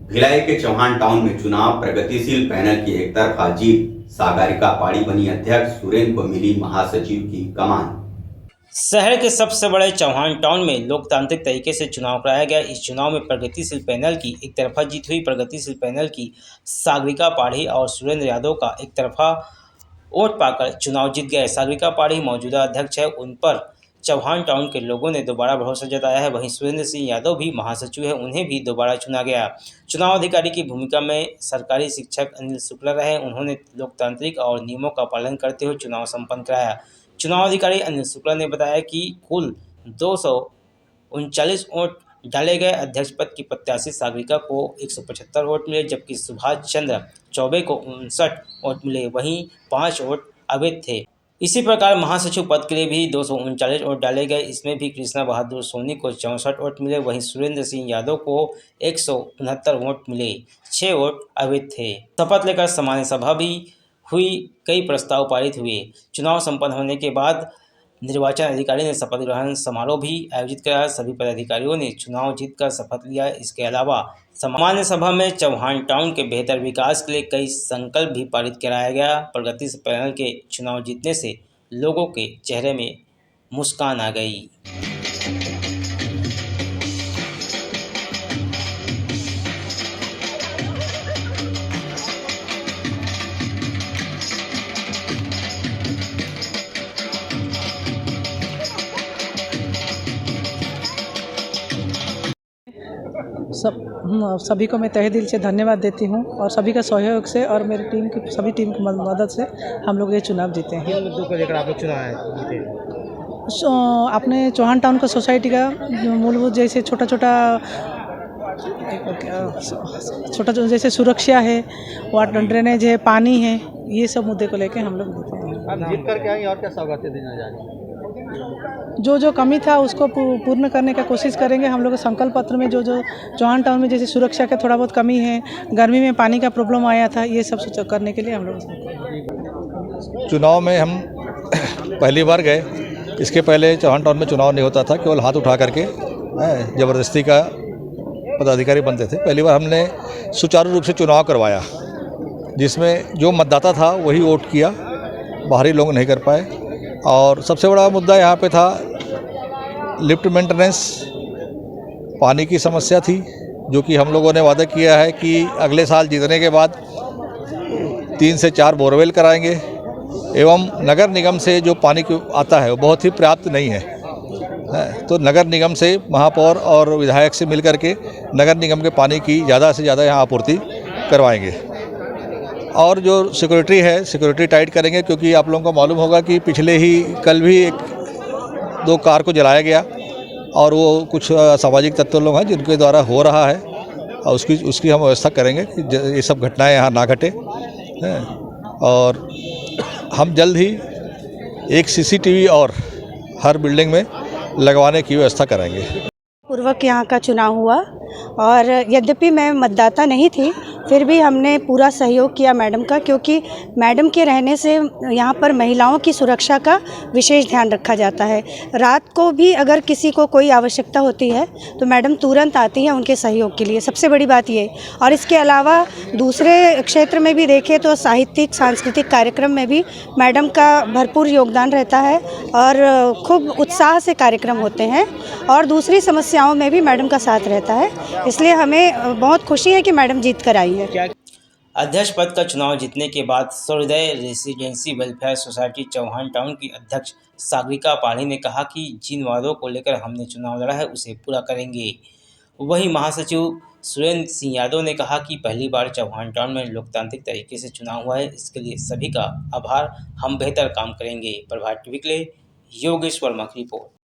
भिलाई के चौहान टाउन में चुनाव प्रगतिशील पैनल की एकतरफा जीत। सागरिका पाड़ी बनी अध्यक्ष, सुरेंद्र को मिली महासचिव की कमान। शहर के सबसे बड़े चौहान टाउन में लोकतांत्रिक तरीके से चुनाव कराया गया। इस चुनाव में प्रगतिशील पैनल की एक तरफा जीत हुई। प्रगतिशील पैनल की सागरिका पाड़ी और सुरेंद्र यादव का एक तरफा वोट पाकर चुनाव जीत गए। सागरिका पाड़ी मौजूदा अध्यक्ष है, उन पर चौहान टाउन के लोगों ने दोबारा भरोसा जताया है। वहीं सुरेंद्र सिंह यादव भी महासचिव है, उन्हें भी दोबारा चुना गया। चुनाव अधिकारी की भूमिका में सरकारी शिक्षक अनिल शुक्ला रहे। उन्होंने लोकतांत्रिक और नियमों का पालन करते हुए चुनाव संपन्न कराया। चुनाव अधिकारी अनिल शुक्ला ने बताया कि कुल 239 वोट डाले गए। अध्यक्ष पद की प्रत्याशी सागरिका को 175 वोट मिले, जबकि सुभाष चंद्र चौबे को 59 वोट मिले। वहीं 5 वोट अवैध थे। इसी प्रकार महासचिव पद के लिए भी 239 वोट डाले गए। इसमें भी कृष्णा बहादुर सोनी को 64 वोट मिले। वहीं सुरेंद्र सिंह यादव को 169 वोट मिले। 6 वोट अवैध थे। शपथ लेकर सामान्य सभा भी हुई, कई प्रस्ताव पारित हुए। चुनाव संपन्न होने के बाद निर्वाचन अधिकारी ने शपथ ग्रहण समारोह भी आयोजित कराया। सभी पदाधिकारियों ने चुनाव जीतकर शपथ लिया। इसके अलावा सामान्य सभा में चौहान टाउन के बेहतर विकास के लिए कई संकल्प भी पारित कराया गया। प्रगति से पैनल के चुनाव जीतने से लोगों के चेहरे में मुस्कान आ गई। सभी को मैं तहे दिल से धन्यवाद देती हूँ और सभी का सहयोग से और मेरी सभी टीम की मदद से हम लोग ये चुनाव जीते हैं। मुद्दों को लेकर आप लोग चुनाव जीते? अपने चौहान टाउन का सोसाइटी का मूलभूत जैसे छोटा जैसे सुरक्षा है, वाटर ड्रेनेज है, पानी है, ये सब मुद्दे को लेकर हम लोग जीते हैं। आप जीत करके आएंगे और क्या सौगातें देना जा रही हैं? जो कमी था उसको पूर्ण करने का कोशिश करेंगे। हम लोग संकल्प पत्र में जो चौहान टाउन में जैसे सुरक्षा का थोड़ा बहुत कमी है, गर्मी में पानी का प्रॉब्लम आया था, ये सब करने के लिए हम लोग चुनाव में हम पहली बार गए। इसके पहले चौहान टाउन में चुनाव नहीं होता था, केवल हाथ उठा करके ज़बरदस्ती का पदाधिकारी बनते थे। पहली बार हमने सुचारू रूप से चुनाव करवाया, जिसमें जो मतदाता था वही वोट किया, बाहरी लोग नहीं कर पाए। और सबसे बड़ा मुद्दा यहाँ पे था लिफ्ट मेंटेनेंस, पानी की समस्या थी, जो कि हम लोगों ने वादा किया है कि अगले साल जीतने के बाद 3 से 4 बोरवेल कराएंगे। एवं नगर निगम से जो पानी आता है वो बहुत ही पर्याप्त नहीं है, तो नगर निगम से महापौर और विधायक से मिलकर के नगर निगम के पानी की ज़्यादा से ज़्यादा यहाँ आपूर्ति करवाएंगे। और जो सिक्योरिटी है, सिक्योरिटी टाइट करेंगे, क्योंकि आप लोगों को मालूम होगा कि पिछले ही कल भी 2 कार को जलाया गया और वो कुछ सामाजिक तत्व लोग हैं जिनके द्वारा हो रहा है, और उसकी हम व्यवस्था करेंगे कि ये सब घटनाएं यहाँ ना घटे। और हम जल्द ही एक CCTV और हर बिल्डिंग में लगवाने की व्यवस्था करेंगे। पूर्वक यहाँ का चुनाव हुआ और यद्यपि मैं मतदाता नहीं थी, फिर भी हमने पूरा सहयोग किया मैडम का, क्योंकि मैडम के रहने से यहाँ पर महिलाओं की सुरक्षा का विशेष ध्यान रखा जाता है। रात को भी अगर किसी को कोई आवश्यकता होती है तो मैडम तुरंत आती हैं उनके सहयोग के लिए, सबसे बड़ी बात ये। और इसके अलावा दूसरे क्षेत्र में भी देखें तो साहित्यिक सांस्कृतिक कार्यक्रम में भी मैडम का भरपूर योगदान रहता है और खूब उत्साह से कार्यक्रम होते हैं और दूसरी समस्याओं में भी मैडम का साथ रहता है। इसलिए हमें बहुत खुशी है कि मैडम जीत कर आई है। अध्यक्ष पद का चुनाव जीतने के बाद Suryoday residency welfare society Chauhan town की अध्यक्ष सागरिका पाड़ी ने कहा कि जिन वादों को लेकर हमने चुनाव लड़ा है उसे पूरा करेंगे। वहीं महासचिव सुरेंद्र सिंह यादव ने कहा कि पहली बार चौहान टाउन में लोकतांत्रिक तरीके से चुनाव हुआ है, इसके लिए सभी का आभार। हम बेहतर काम करेंगे। प्रभात टीवी के लिए योगेश वर्मा की रिपोर्ट।